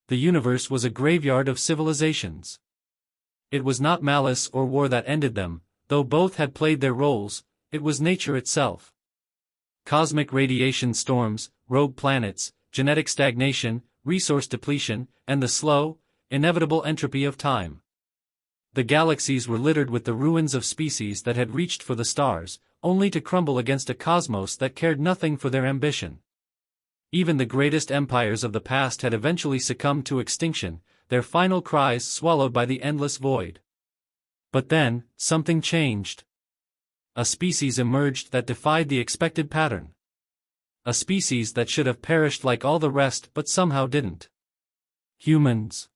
The universe was a graveyard of civilizations. It was not malice or war that ended them, though both had played their roles, it was nature itself. Cosmic radiation storms, rogue planets, genetic stagnation, resource depletion, and the slow, inevitable entropy of time. The galaxies were littered with the ruins of species that had reached for the stars, only to crumble against a cosmos that cared nothing for their ambition. Even the greatest empires of the past had eventually succumbed to extinction, their final cries swallowed by the endless void. But then, something changed. A species emerged that defied the expected pattern. A species that should have perished like all the rest but somehow didn't. Humans.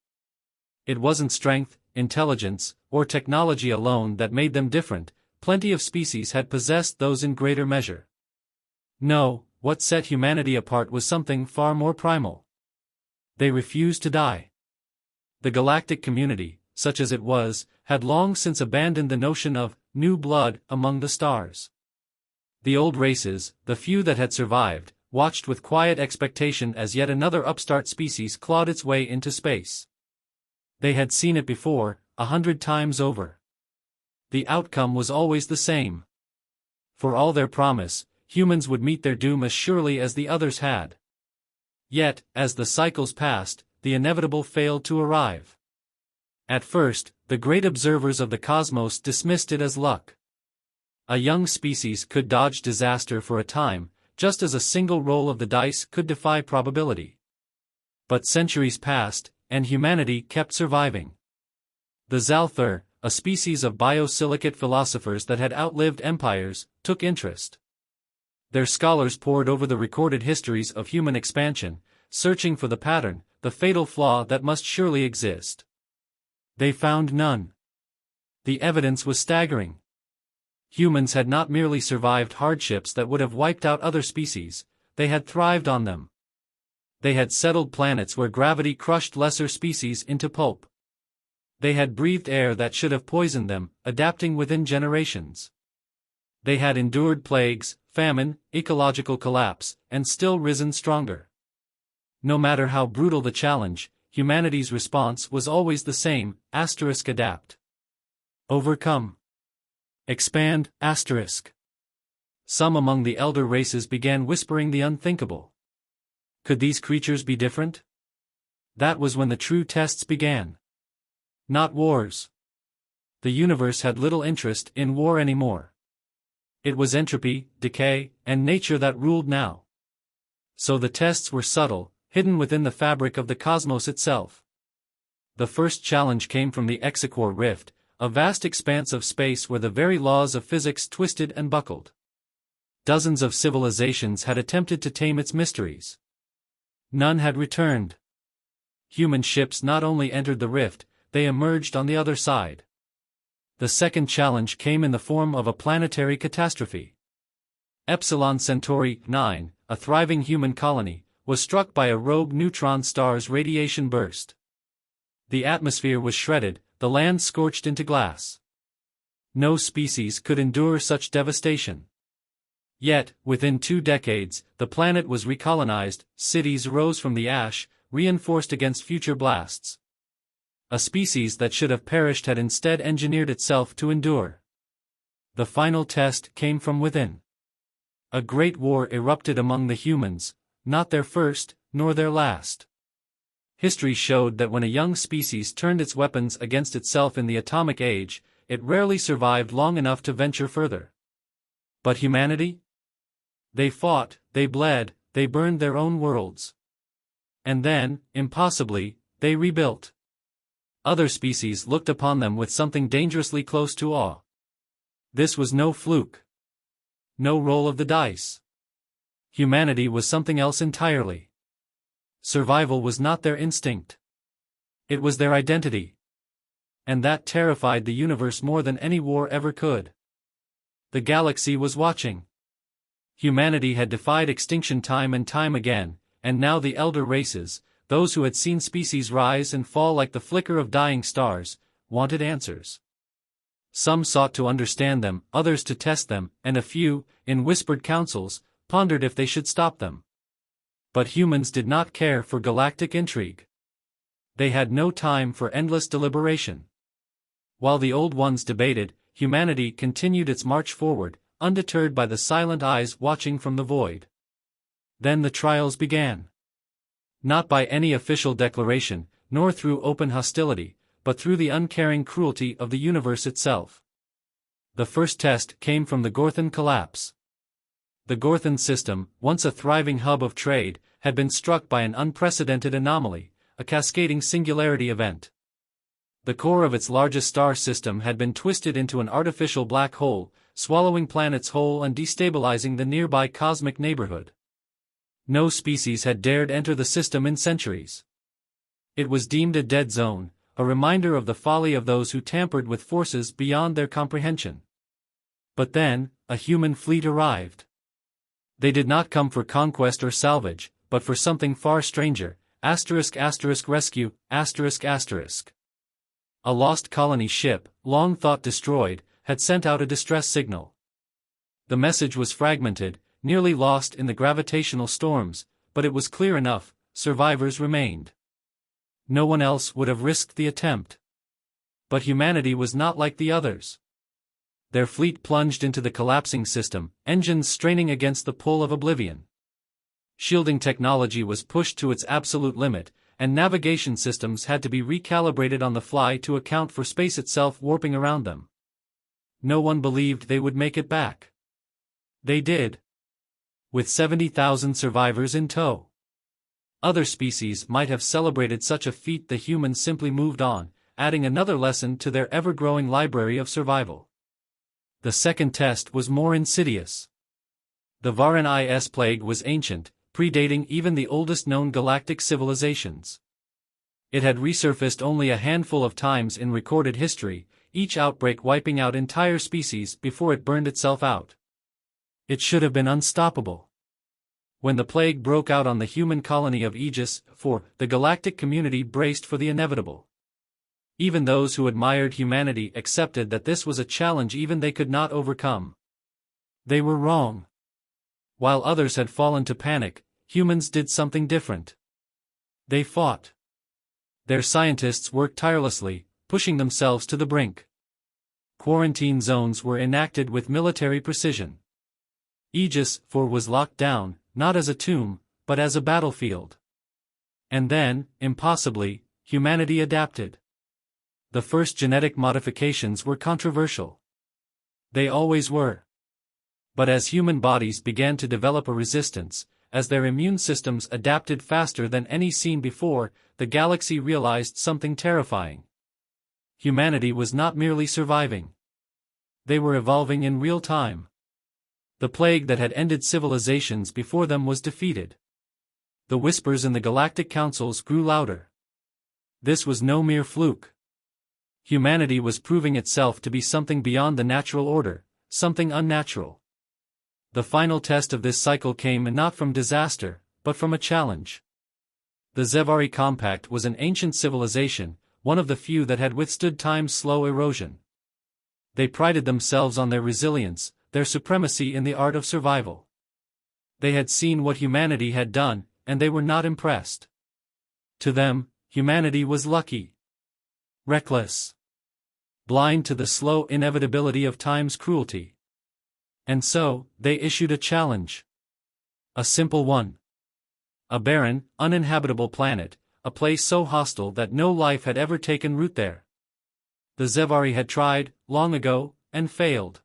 It wasn't strength, intelligence, or technology alone that made them different, plenty of species had possessed those in greater measure. No, what set humanity apart was something far more primal. They refused to die. The galactic community, such as it was, had long since abandoned the notion of new blood among the stars. The old races, the few that had survived, watched with quiet expectation as yet another upstart species clawed its way into space. They had seen it before, 100 times over. The outcome was always the same. For all their promise, humans would meet their doom as surely as the others had. Yet, as the cycles passed, the inevitable failed to arrive. At first, the great observers of the cosmos dismissed it as luck. A young species could dodge disaster for a time, just as a single roll of the dice could defy probability. But centuries passed, and humanity kept surviving. The Zalthar, a species of biosilicate philosophers that had outlived empires, took interest. Their scholars pored over the recorded histories of human expansion, searching for the pattern, the fatal flaw that must surely exist. They found none. The evidence was staggering. Humans had not merely survived hardships that would have wiped out other species, they had thrived on them. They had settled planets where gravity crushed lesser species into pulp. They had breathed air that should have poisoned them, adapting within generations. They had endured plagues, famine, ecological collapse, and still risen stronger. No matter how brutal the challenge, humanity's response was always the same, *, adapt. Overcome. Expand, *. Some among the elder races began whispering the unthinkable. Could these creatures be different? That was when the true tests began. Not wars. The universe had little interest in war anymore. It was entropy, decay, and nature that ruled now. So the tests were subtle, hidden within the fabric of the cosmos itself. The first challenge came from the Exequor Rift, a vast expanse of space where the very laws of physics twisted and buckled. Dozens of civilizations had attempted to tame its mysteries. None had returned. Human ships not only entered the rift, they emerged on the other side. The second challenge came in the form of a planetary catastrophe. Epsilon Centauri 9, a thriving human colony, was struck by a rogue neutron star's radiation burst. The atmosphere was shredded, the land scorched into glass. No species could endure such devastation. Yet, within 2 decades, the planet was recolonized, cities rose from the ash, reinforced against future blasts. A species that should have perished had instead engineered itself to endure. The final test came from within. A great war erupted among the humans, not their first, nor their last. History showed that when a young species turned its weapons against itself in the atomic age, it rarely survived long enough to venture further. But humanity? They fought, they bled, they burned their own worlds. And then, impossibly, they rebuilt. Other species looked upon them with something dangerously close to awe. This was no fluke. No roll of the dice. Humanity was something else entirely. Survival was not their instinct. It was their identity. And that terrified the universe more than any war ever could. The galaxy was watching. Humanity had defied extinction time and time again, and now the elder races, those who had seen species rise and fall like the flicker of dying stars, wanted answers. Some sought to understand them, others to test them, and a few, in whispered councils, pondered if they should stop them. But humans did not care for galactic intrigue. They had no time for endless deliberation. While the Old Ones debated, humanity continued its march forward, undeterred by the silent eyes watching from the void. Then the trials began. Not by any official declaration, nor through open hostility, but through the uncaring cruelty of the universe itself. The first test came from the Gorthon collapse. The Gorthon system, once a thriving hub of trade, had been struck by an unprecedented anomaly, a cascading singularity event. The core of its largest star system had been twisted into an artificial black hole, swallowing planets whole and destabilizing the nearby cosmic neighborhood. No species had dared enter the system in centuries. It was deemed a dead zone, a reminder of the folly of those who tampered with forces beyond their comprehension. But then, a human fleet arrived. They did not come for conquest or salvage, but for something far stranger, **rescue**. A lost colony ship, long thought destroyed, had sent out a distress signal. The message was fragmented, nearly lost in the gravitational storms, but it was clear enough: survivors remained. No one else would have risked the attempt. But humanity was not like the others. Their fleet plunged into the collapsing system, engines straining against the pull of oblivion. Shielding technology was pushed to its absolute limit, and navigation systems had to be recalibrated on the fly to account for space itself warping around them. No one believed they would make it back. They did. With 70,000 survivors in tow. Other species might have celebrated such a feat. The humans simply moved on, adding another lesson to their ever-growing library of survival. The second test was more insidious. The Varan Is plague was ancient, predating even the oldest known galactic civilizations. It had resurfaced only a handful of times in recorded history, each outbreak wiping out entire species before it burned itself out. It should have been unstoppable. When the plague broke out on the human colony of Aegis, the galactic community braced for the inevitable. Even those who admired humanity accepted that this was a challenge even they could not overcome. They were wrong. While others had fallen to panic, humans did something different. They fought. Their scientists worked tirelessly, pushing themselves to the brink. Quarantine zones were enacted with military precision. Aegis was locked down, not as a tomb, but as a battlefield. And then, impossibly, humanity adapted. The first genetic modifications were controversial. They always were. But as human bodies began to develop a resistance, as their immune systems adapted faster than any seen before, the galaxy realized something terrifying. Humanity was not merely surviving. They were evolving in real time. The plague that had ended civilizations before them was defeated. The whispers in the galactic councils grew louder. This was no mere fluke. Humanity was proving itself to be something beyond the natural order, something unnatural. The final test of this cycle came not from disaster, but from a challenge. The Zevari Compact was an ancient civilization, one of the few that had withstood time's slow erosion. They prided themselves on their resilience, their supremacy in the art of survival. They had seen what humanity had done, and they were not impressed. To them, humanity was lucky. Reckless. Blind to the slow inevitability of time's cruelty. And so, they issued a challenge. A simple one. A barren, uninhabitable planet, a place so hostile that no life had ever taken root there. The Zevari had tried, long ago, and failed.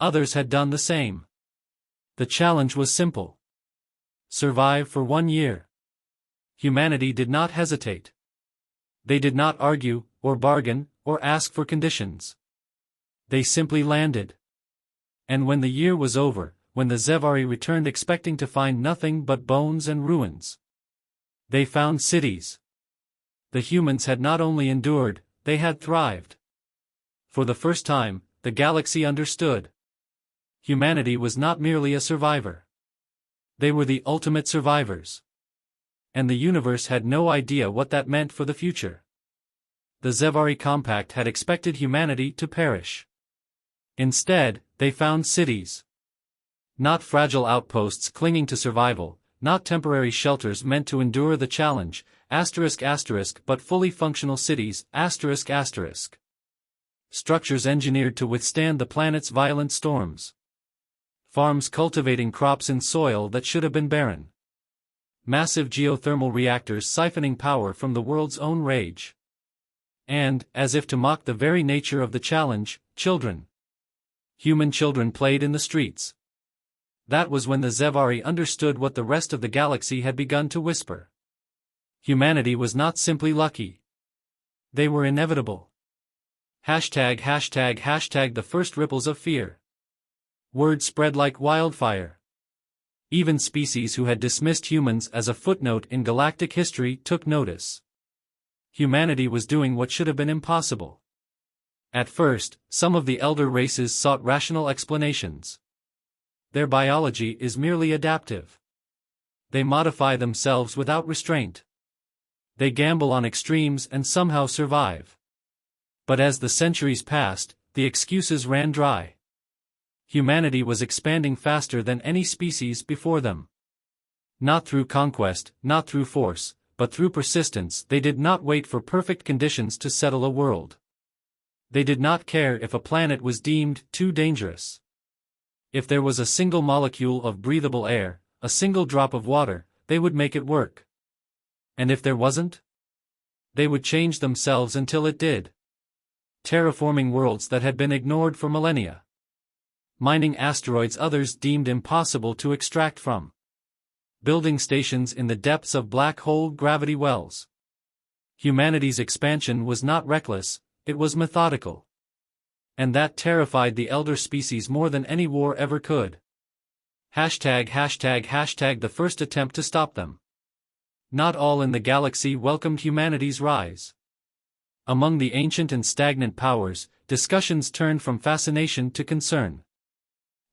Others had done the same. The challenge was simple. Survive for 1 year. Humanity did not hesitate. They did not argue, or bargain, or ask for conditions. They simply landed. And when the year was over, when the Zevari returned expecting to find nothing but bones and ruins, they found cities. The humans had not only endured, they had thrived. For the first time, the galaxy understood. Humanity was not merely a survivor. They were the ultimate survivors. And the universe had no idea what that meant for the future. The Zevari Compact had expected humanity to perish. Instead, they found cities. Not fragile outposts clinging to survival, not temporary shelters meant to endure the challenge, but fully functional cities, structures engineered to withstand the planet's violent storms. Farms cultivating crops in soil that should have been barren. Massive geothermal reactors siphoning power from the world's own rage. And, as if to mock the very nature of the challenge, children. Human children played in the streets. That was when the Zevari understood what the rest of the galaxy had begun to whisper. Humanity was not simply lucky. They were inevitable. ####, the first ripples of fear. Word spread like wildfire. Even species who had dismissed humans as a footnote in galactic history took notice. Humanity was doing what should have been impossible. At first, some of the elder races sought rational explanations. Their biology is merely adaptive. They modify themselves without restraint. They gamble on extremes and somehow survive. But as the centuries passed, the excuses ran dry. Humanity was expanding faster than any species before them. Not through conquest, not through force, but through persistence. They did not wait for perfect conditions to settle a world. They did not care if a planet was deemed too dangerous. If there was a single molecule of breathable air, a single drop of water, they would make it work. And if there wasn't? They would change themselves until it did. Terraforming worlds that had been ignored for millennia. Mining asteroids others deemed impossible to extract from. Building stations in the depths of black hole gravity wells. Humanity's expansion was not reckless, it was methodical. And that terrified the elder species more than any war ever could. ###, the first attempt to stop them. Not all in the galaxy welcomed humanity's rise. Among the ancient and stagnant powers, discussions turned from fascination to concern.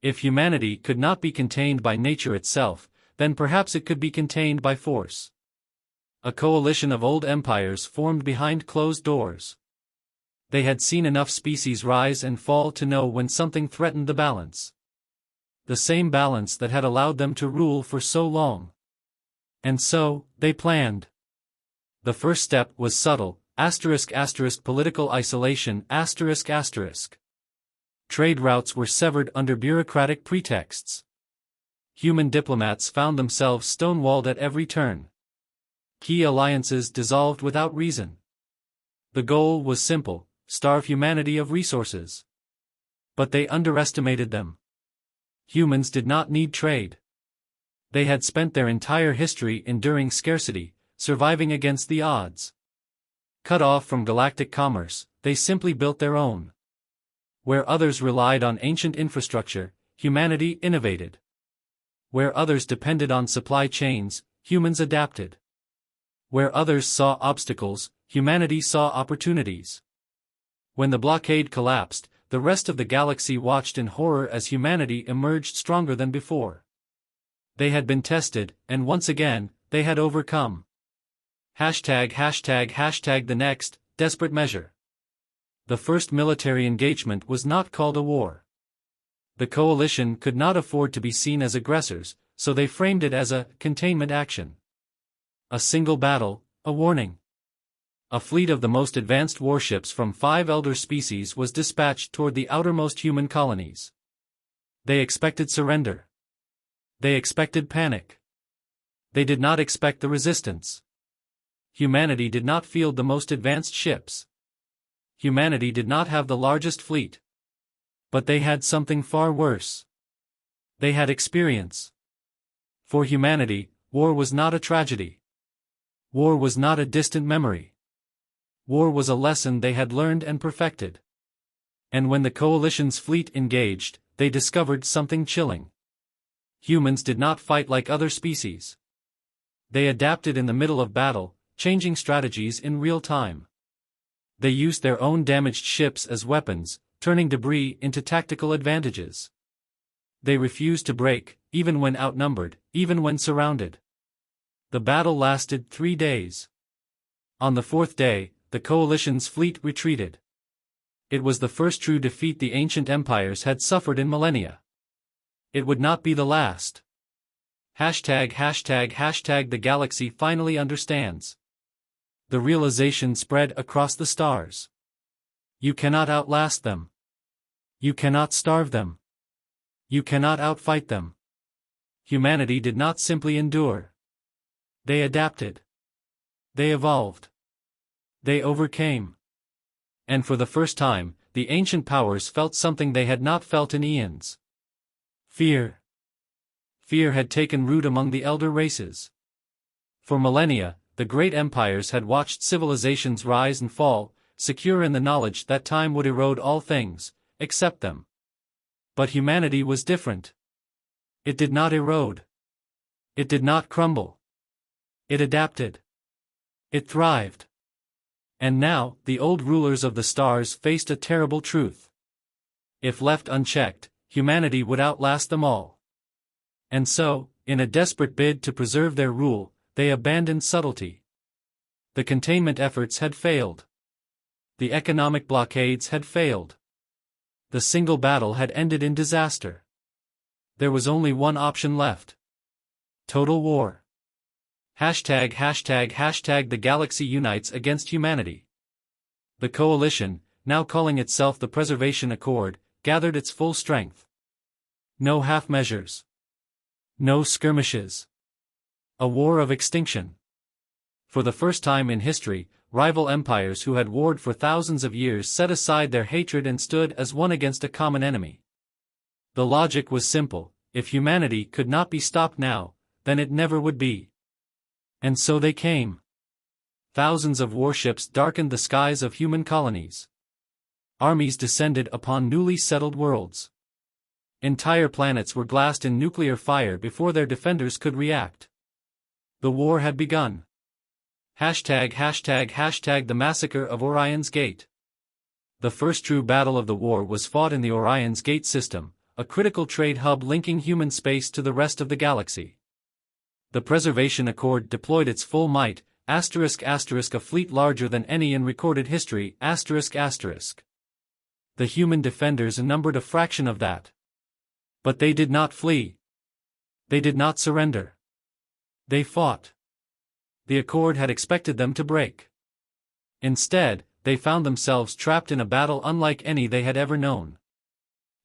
If humanity could not be contained by nature itself, then perhaps it could be contained by force. A coalition of old empires formed behind closed doors. They had seen enough species rise and fall to know when something threatened the balance. The same balance that had allowed them to rule for so long. And so, they planned. The first step was subtle, ***, political isolation, ***. Trade routes were severed under bureaucratic pretexts. Human diplomats found themselves stonewalled at every turn. Key alliances dissolved without reason. The goal was simple: starve humanity of resources. But they underestimated them. Humans did not need trade. They had spent their entire history enduring scarcity, surviving against the odds. Cut off from galactic commerce, they simply built their own. Where others relied on ancient infrastructure, humanity innovated. Where others depended on supply chains, humans adapted. Where others saw obstacles, humanity saw opportunities. When the blockade collapsed, the rest of the galaxy watched in horror as humanity emerged stronger than before. They had been tested, and once again, they had overcome. ###, the next, desperate measure. The first military engagement was not called a war. The coalition could not afford to be seen as aggressors, so they framed it as a containment action. A single battle, a warning. A fleet of the most advanced warships from 5 elder species was dispatched toward the outermost human colonies. They expected surrender. They expected panic. They did not expect the resistance. Humanity did not field the most advanced ships. Humanity did not have the largest fleet. But they had something far worse. They had experience. For humanity, war was not a tragedy. War was not a distant memory. War was a lesson they had learned and perfected. And when the coalition's fleet engaged, they discovered something chilling. Humans did not fight like other species. They adapted in the middle of battle, changing strategies in real time. They used their own damaged ships as weapons, turning debris into tactical advantages. They refused to break, even when outnumbered, even when surrounded. The battle lasted 3 days. On the 4th day, the coalition's fleet retreated. It was the first true defeat the ancient empires had suffered in millennia. It would not be the last. ###, the galaxy finally understands. The realization spread across the stars. You cannot outlast them. You cannot starve them. You cannot outfight them. Humanity did not simply endure. They adapted. They evolved. They overcame. And for the first time, the ancient powers felt something they had not felt in eons. Fear. Fear had taken root among the elder races. For millennia, the great empires had watched civilizations rise and fall, secure in the knowledge that time would erode all things, except them. But humanity was different. It did not erode. It did not crumble. It adapted. It thrived. And now, the old rulers of the stars faced a terrible truth. If left unchecked, humanity would outlast them all. And so, in a desperate bid to preserve their rule, they abandoned subtlety. The containment efforts had failed. The economic blockades had failed. The single battle had ended in disaster. There was only one option left. Total war. #The galaxy unites against humanity. The coalition, now calling itself the Preservation Accord, gathered its full strength. No half measures. No skirmishes. A war of extinction. For the first time in history, rival empires who had warred for thousands of years set aside their hatred and stood as one against a common enemy. The logic was simple: if humanity could not be stopped now, then it never would be. And so they came. Thousands of warships darkened the skies of human colonies. Armies descended upon newly settled worlds. Entire planets were glassed in nuclear fire before their defenders could react. The war had begun. #The massacre of Orion's Gate. The first true battle of the war was fought in the Orion's Gate system, a critical trade hub linking human space to the rest of the galaxy. The Preservation Accord deployed its full might, ***, a fleet larger than any in recorded history, ***. The human defenders numbered a fraction of that. But they did not flee. They did not surrender. They fought. The Accord had expected them to break. Instead, they found themselves trapped in a battle unlike any they had ever known.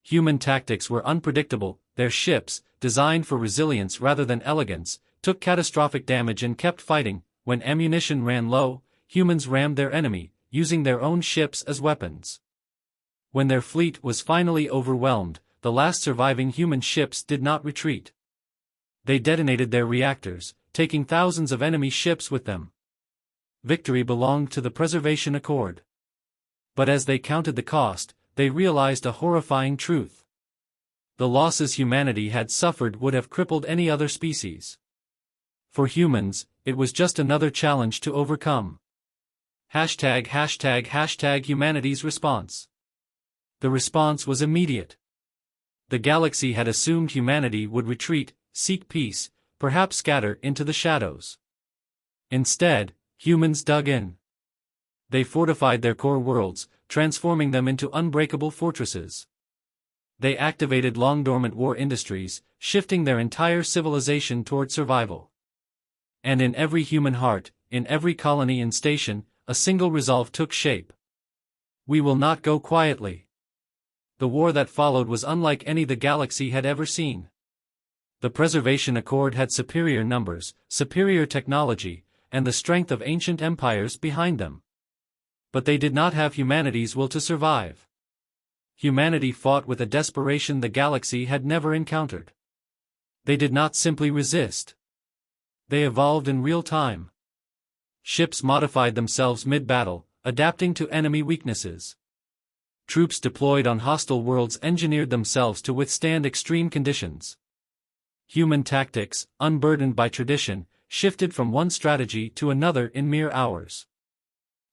Human tactics were unpredictable, their ships, designed for resilience rather than elegance, took catastrophic damage and kept fighting. When ammunition ran low, humans rammed their enemy, using their own ships as weapons. When their fleet was finally overwhelmed, the last surviving human ships did not retreat. They detonated their reactors, taking thousands of enemy ships with them. Victory belonged to the Preservation Accord. But as they counted the cost, they realized a horrifying truth. The losses humanity had suffered would have crippled any other species. For humans, it was just another challenge to overcome. #humanity's response. The response was immediate. The galaxy had assumed humanity would retreat, seek peace, perhaps scatter into the shadows. Instead, humans dug in. They fortified their core worlds, transforming them into unbreakable fortresses. They activated long-dormant war industries, shifting their entire civilization toward survival. And in every human heart, in every colony and station, a single resolve took shape. We will not go quietly. The war that followed was unlike any the galaxy had ever seen. The Preservation Accord had superior numbers, superior technology, and the strength of ancient empires behind them. But they did not have humanity's will to survive. Humanity fought with a desperation the galaxy had never encountered. They did not simply resist. They evolved in real time. Ships modified themselves mid-battle, adapting to enemy weaknesses. Troops deployed on hostile worlds engineered themselves to withstand extreme conditions. Human tactics, unburdened by tradition, shifted from one strategy to another in mere hours.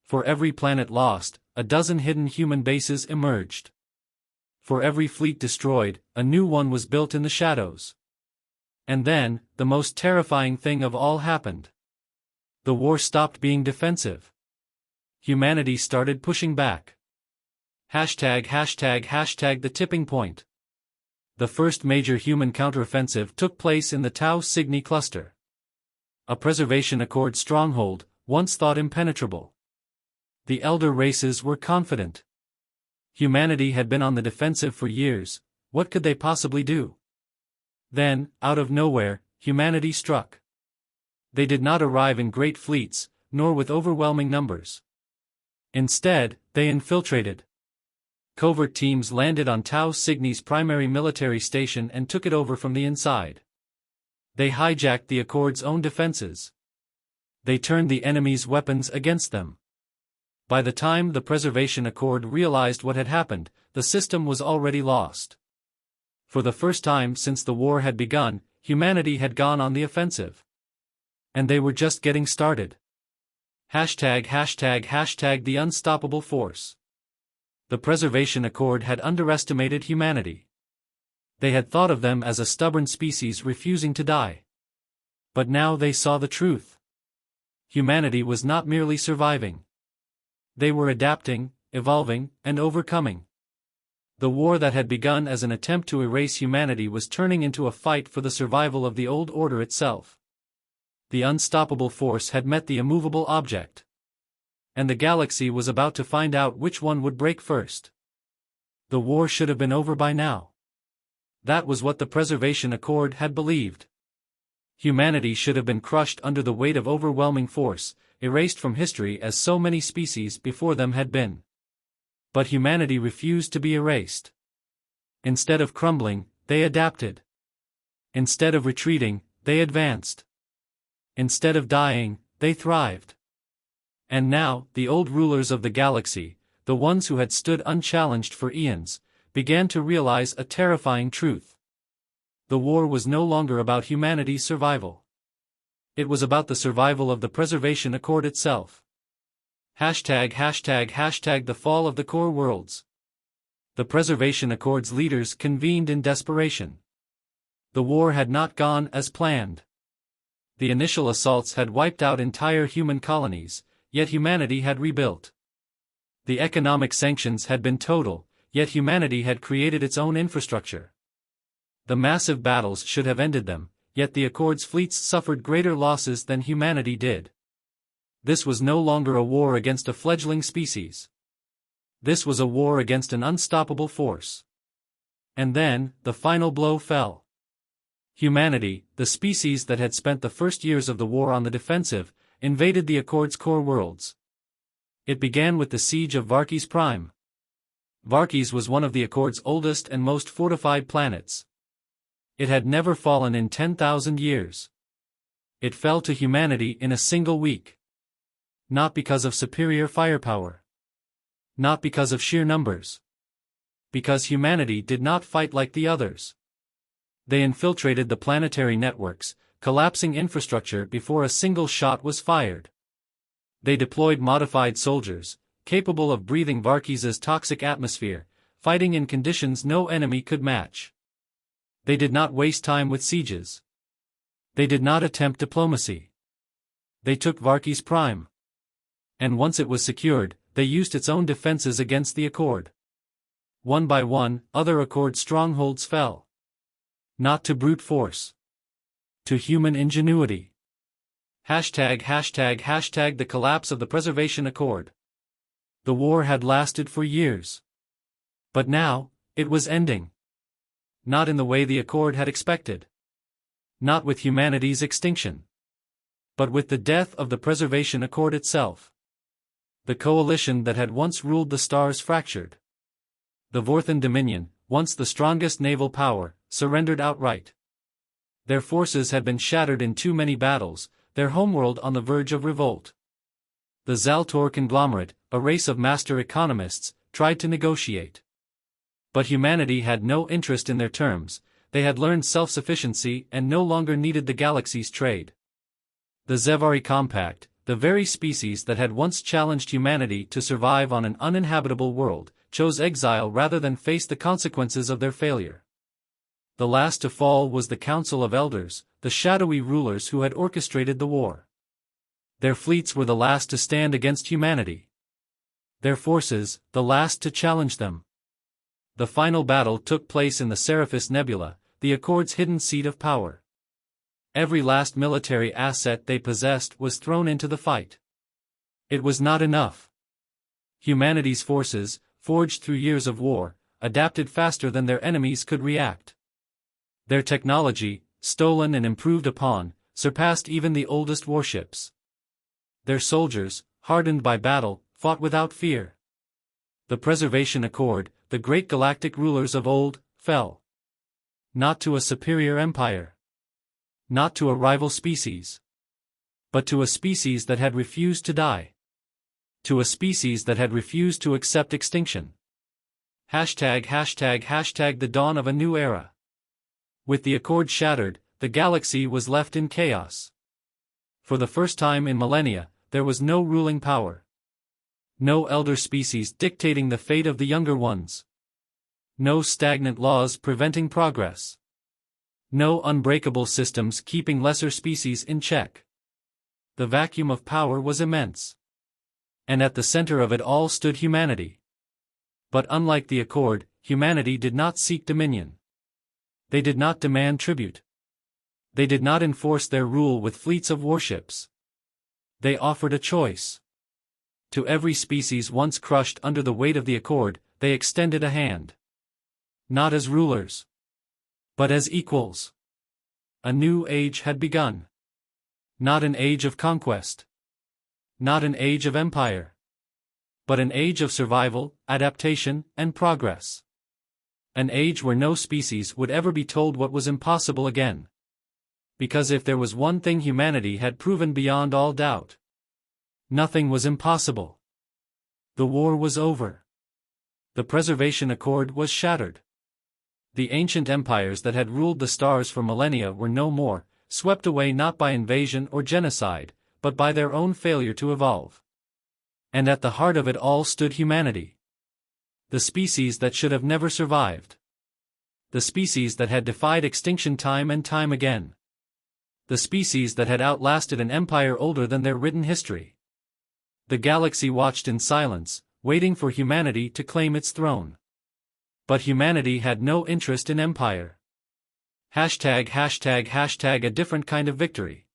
For every planet lost, a dozen hidden human bases emerged. For every fleet destroyed, a new one was built in the shadows. And then, the most terrifying thing of all happened. The war stopped being defensive. Humanity started pushing back. #the tipping point. The first major human counteroffensive took place in the Tau Cygni cluster. A Preservation Accord stronghold, once thought impenetrable. The elder races were confident. Humanity had been on the defensive for years, what could they possibly do? Then, out of nowhere, humanity struck. They did not arrive in great fleets, nor with overwhelming numbers. Instead, they infiltrated. Covert teams landed on Tau Cygni's primary military station and took it over from the inside. They hijacked the Accord's own defenses. They turned the enemy's weapons against them. By the time the Preservation Accord realized what had happened, the system was already lost. For the first time since the war had begun, humanity had gone on the offensive. And they were just getting started. #### the unstoppable force. The Preservation Accord had underestimated humanity. They had thought of them as a stubborn species refusing to die. But now they saw the truth. Humanity was not merely surviving. They were adapting, evolving, and overcoming. The war that had begun as an attempt to erase humanity was turning into a fight for the survival of the old order itself. The unstoppable force had met the immovable object. And the galaxy was about to find out which one would break first. The war should have been over by now. That was what the Preservation Accord had believed. Humanity should have been crushed under the weight of overwhelming force, erased from history as so many species before them had been. But humanity refused to be erased. Instead of crumbling, they adapted. Instead of retreating, they advanced. Instead of dying, they thrived. And now, the old rulers of the galaxy, the ones who had stood unchallenged for eons, began to realize a terrifying truth. The war was no longer about humanity's survival. It was about the survival of the Preservation Accord itself. #### the fall of the core worlds. The Preservation Accord's leaders convened in desperation. The war had not gone as planned. The initial assaults had wiped out entire human colonies, yet humanity had rebuilt. The economic sanctions had been total, yet humanity had created its own infrastructure. The massive battles should have ended them, yet the Accord's fleets suffered greater losses than humanity did. This was no longer a war against a fledgling species. This was a war against an unstoppable force. And then, the final blow fell. Humanity, the species that had spent the first years of the war on the defensive, invaded the Accord's core worlds. It began with the siege of Varkes Prime. Varkes was one of the Accord's oldest and most fortified planets. It had never fallen in 10,000 years. It fell to humanity in a single week. Not because of superior firepower. Not because of sheer numbers. Because humanity did not fight like the others. They infiltrated the planetary networks, collapsing infrastructure before a single shot was fired. They deployed modified soldiers, capable of breathing Varkes' toxic atmosphere, fighting in conditions no enemy could match. They did not waste time with sieges. They did not attempt diplomacy. They took Varkes Prime. And once it was secured, they used its own defenses against the Accord. One by one, other Accord strongholds fell. Not to brute force. To human ingenuity. #### the collapse of the Preservation Accord. The war had lasted for years. But now, it was ending. Not in the way the Accord had expected. Not with humanity's extinction. But with the death of the Preservation Accord itself. The coalition that had once ruled the stars fractured. The Vorthan Dominion, once the strongest naval power, surrendered outright. Their forces had been shattered in too many battles, their homeworld on the verge of revolt. The Zaltor conglomerate, a race of master economists, tried to negotiate. But humanity had no interest in their terms, they had learned self-sufficiency and no longer needed the galaxy's trade. The Zevari Compact, the very species that had once challenged humanity to survive on an uninhabitable world, chose exile rather than face the consequences of their failure. The last to fall was the Council of Elders, the shadowy rulers who had orchestrated the war. Their fleets were the last to stand against humanity. Their forces, the last to challenge them. The final battle took place in the Seraphis Nebula, the Accord's hidden seat of power. Every last military asset they possessed was thrown into the fight. It was not enough. Humanity's forces, forged through years of war, adapted faster than their enemies could react. Their technology, stolen and improved upon, surpassed even the oldest warships. Their soldiers, hardened by battle, fought without fear. The Preservation Accord, the great galactic rulers of old, fell. Not to a superior empire. Not to a rival species. But to a species that had refused to die. To a species that had refused to accept extinction. The dawn of a new era. With the Accord shattered, the galaxy was left in chaos. For the first time in millennia, there was no ruling power. No elder species dictating the fate of the younger ones. No stagnant laws preventing progress. No unbreakable systems keeping lesser species in check. The vacuum of power was immense. And at the center of it all stood humanity. But unlike the Accord, humanity did not seek dominion. They did not demand tribute. They did not enforce their rule with fleets of warships. They offered a choice. To every species once crushed under the weight of the Accord, they extended a hand. Not as rulers, but as equals. A new age had begun. Not an age of conquest. Not an age of empire. But an age of survival, adaptation, and progress. An age where no species would ever be told what was impossible again. Because if there was one thing humanity had proven beyond all doubt, nothing was impossible. The war was over. The Preservation Accord was shattered. The ancient empires that had ruled the stars for millennia were no more, swept away not by invasion or genocide, but by their own failure to evolve. And at the heart of it all stood humanity. The species that should have never survived. The species that had defied extinction time and time again. The species that had outlasted an empire older than their written history. The galaxy watched in silence, waiting for humanity to claim its throne. But humanity had no interest in empire. A different kind of victory.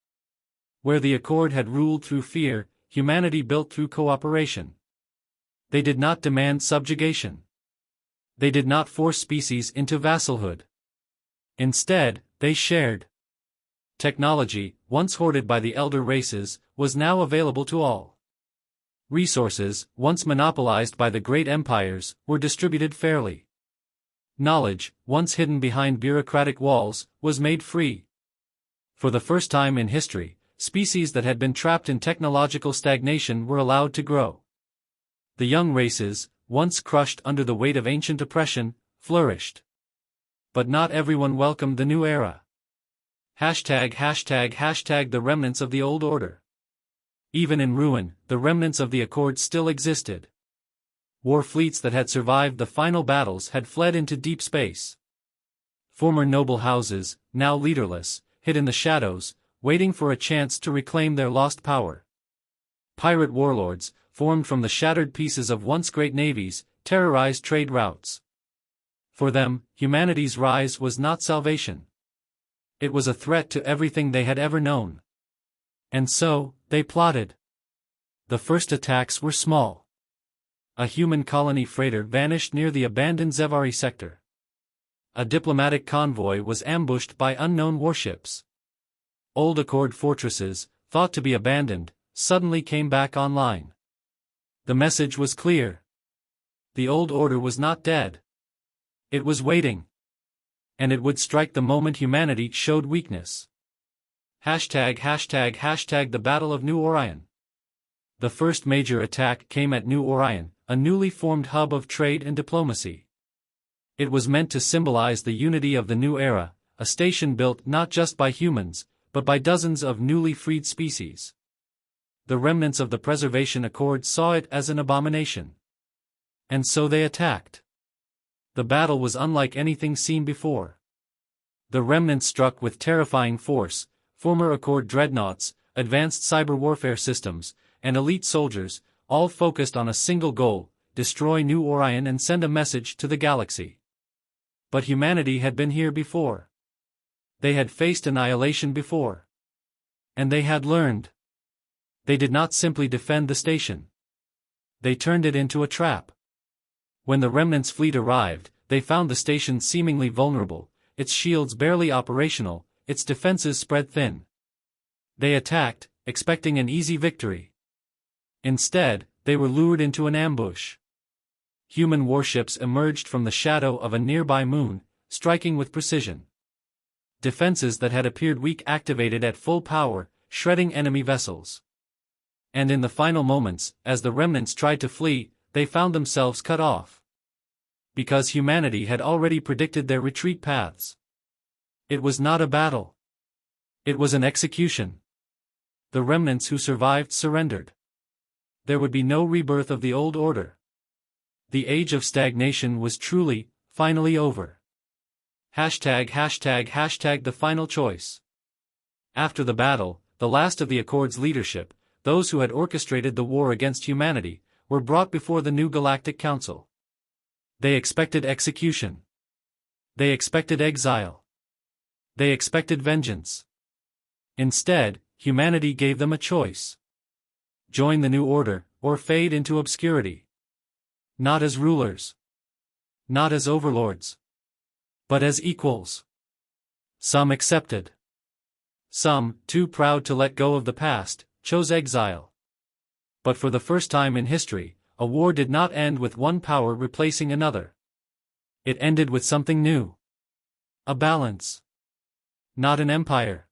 Where the Accord had ruled through fear, humanity built through cooperation. They did not demand subjugation. They did not force species into vassalhood. Instead, they shared. Technology, once hoarded by the elder races, was now available to all. Resources, once monopolized by the great empires, were distributed fairly. Knowledge, once hidden behind bureaucratic walls, was made free. For the first time in history, species that had been trapped in technological stagnation were allowed to grow. The young races, once crushed under the weight of ancient oppression, flourished. But not everyone welcomed the new era. The remnants of the old order. Even in ruin, the remnants of the Accord still existed. War fleets that had survived the final battles had fled into deep space. Former noble houses, now leaderless, hid in the shadows, waiting for a chance to reclaim their lost power. Pirate warlords, formed from the shattered pieces of once great navies, terrorized trade routes. For them, humanity's rise was not salvation. It was a threat to everything they had ever known. And so, they plotted. The first attacks were small. A human colony freighter vanished near the abandoned Zevari sector. A diplomatic convoy was ambushed by unknown warships. Old Accord fortresses, thought to be abandoned, suddenly came back online. The message was clear. The old order was not dead. It was waiting. And it would strike the moment humanity showed weakness. The Battle of New Orion. The first major attack came at New Orion, a newly formed hub of trade and diplomacy. It was meant to symbolize the unity of the new era, a station built not just by humans, but by dozens of newly freed species. The remnants of the Preservation Accord saw it as an abomination. And so they attacked. The battle was unlike anything seen before. The remnants struck with terrifying force, former Accord dreadnoughts, advanced cyber warfare systems, and elite soldiers, all focused on a single goal: destroy New Orion and send a message to the galaxy. But humanity had been here before. They had faced annihilation before. And they had learned. They did not simply defend the station. They turned it into a trap. When the remnants' fleet arrived, they found the station seemingly vulnerable, its shields barely operational, its defenses spread thin. They attacked, expecting an easy victory. Instead, they were lured into an ambush. Human warships emerged from the shadow of a nearby moon, striking with precision. Defenses that had appeared weak activated at full power, shredding enemy vessels. And in the final moments, as the remnants tried to flee, they found themselves cut off. Because humanity had already predicted their retreat paths. It was not a battle. It was an execution. The remnants who survived surrendered. There would be no rebirth of the old order. The age of stagnation was truly, finally over. #the final choice. After the battle, the last of the Accord's leadership, those who had orchestrated the war against humanity, were brought before the new Galactic Council. They expected execution. They expected exile. They expected vengeance. Instead, humanity gave them a choice. Join the new order, or fade into obscurity. Not as rulers. Not as overlords. But as equals. Some accepted. Some, too proud to let go of the past, chose exile. But for the first time in history, a war did not end with one power replacing another. It ended with something new. A balance. Not an empire.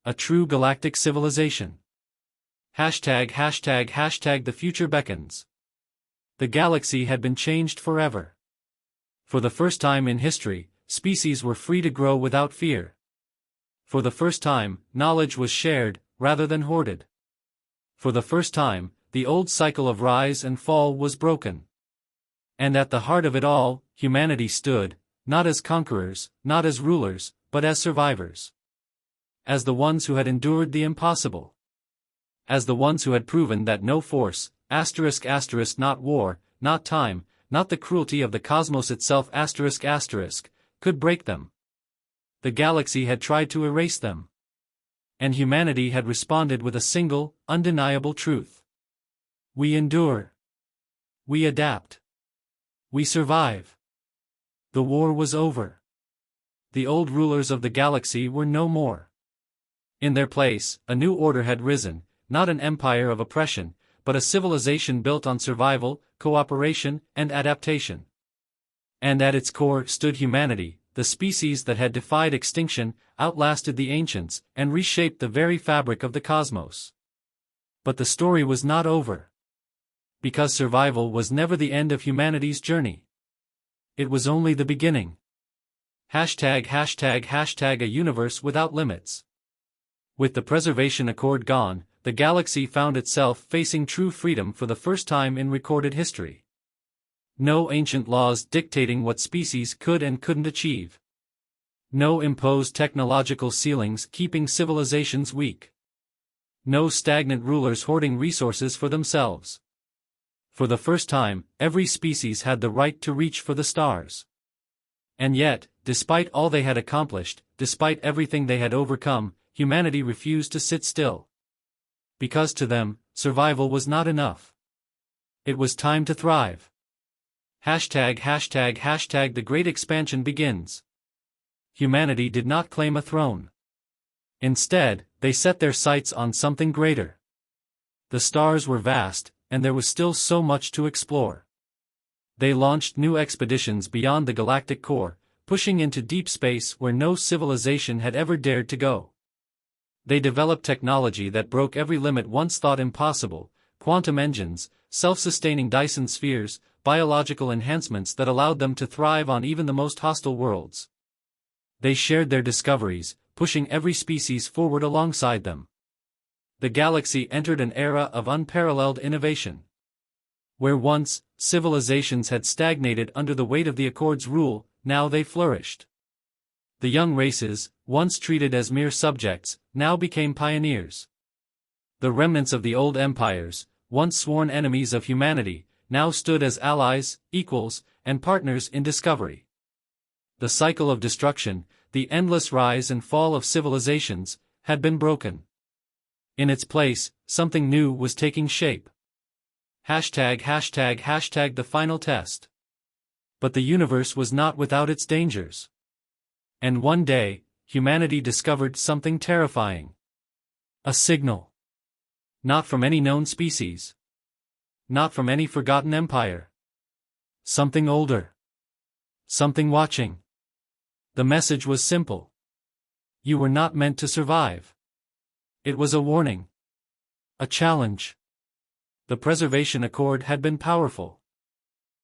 A true galactic civilization. #the future beckons. The galaxy had been changed forever. For the first time in history, species were free to grow without fear. For the first time, knowledge was shared, rather than hoarded. For the first time, the old cycle of rise and fall was broken. And at the heart of it all, humanity stood, not as conquerors, not as rulers, but as survivors. As the ones who had endured the impossible. As the ones who had proven that no force, not war, not time, not the cruelty of the cosmos itself could break them. The galaxy had tried to erase them. And humanity had responded with a single, undeniable truth. We endure. We adapt. We survive. The war was over. The old rulers of the galaxy were no more. In their place, a new order had risen, not an empire of oppression, but a civilization built on survival, cooperation, and adaptation. And at its core stood humanity, the species that had defied extinction, outlasted the ancients, and reshaped the very fabric of the cosmos. But the story was not over. Because survival was never the end of humanity's journey. It was only the beginning. #a universe without limits. With the Preservation Accord gone, the galaxy found itself facing true freedom for the first time in recorded history. No ancient laws dictating what species could and couldn't achieve. No imposed technological ceilings keeping civilizations weak. No stagnant rulers hoarding resources for themselves. For the first time, every species had the right to reach for the stars. And yet, despite all they had accomplished, despite everything they had overcome, humanity refused to sit still. Because to them, survival was not enough. It was time to thrive. The Great Expansion begins. Humanity did not claim a throne. Instead, they set their sights on something greater. The stars were vast, and there was still so much to explore. They launched new expeditions beyond the galactic core, pushing into deep space where no civilization had ever dared to go. They developed technology that broke every limit once thought impossible: quantum engines, self-sustaining Dyson spheres, biological enhancements that allowed them to thrive on even the most hostile worlds. They shared their discoveries, pushing every species forward alongside them. The galaxy entered an era of unparalleled innovation. Where once, civilizations had stagnated under the weight of the Accord's rule, now they flourished. The young races, once treated as mere subjects, now became pioneers. The remnants of the old empires, once sworn enemies of humanity, now stood as allies, equals, and partners in discovery. The cycle of destruction, the endless rise and fall of civilizations, had been broken. In its place, something new was taking shape. ####, the final test. But the universe was not without its dangers. And one day, humanity discovered something terrifying. A signal. Not from any known species. Not from any forgotten empire. Something older. Something watching. The message was simple. You were not meant to survive. It was a warning. A challenge. The Preservation Accord had been powerful.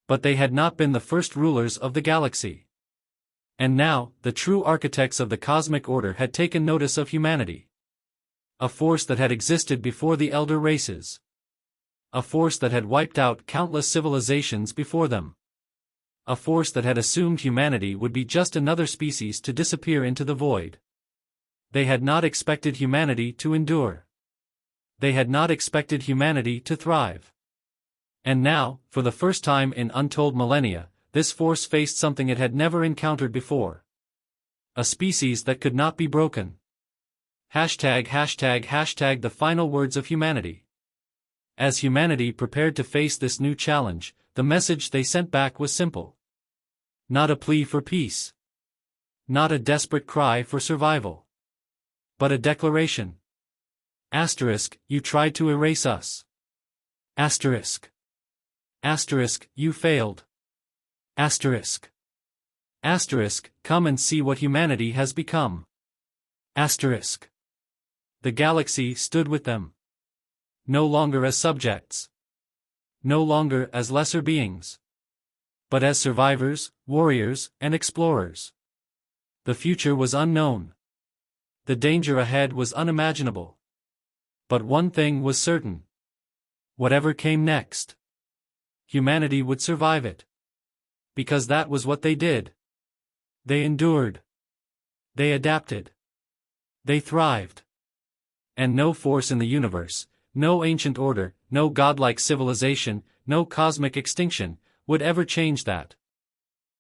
But they had not been the first rulers of the galaxy. And now, the true architects of the cosmic order had taken notice of humanity. A force that had existed before the elder races. A force that had wiped out countless civilizations before them. A force that had assumed humanity would be just another species to disappear into the void. They had not expected humanity to endure. They had not expected humanity to thrive. And now, for the first time in untold millennia, this force faced something it had never encountered before. A species that could not be broken. ####, the final words of humanity. As humanity prepared to face this new challenge, the message they sent back was simple. Not a plea for peace. Not a desperate cry for survival. But a declaration. **, you tried to erase us. **, you failed. **, come and see what humanity has become. The galaxy stood with them. No longer as subjects. No longer as lesser beings. But as survivors, warriors, and explorers. The future was unknown. The danger ahead was unimaginable. But one thing was certain. Whatever came next, humanity would survive it. Because that was what they did. They endured. They adapted. They thrived. And no force in the universe, no ancient order, no godlike civilization, no cosmic extinction, would ever change that.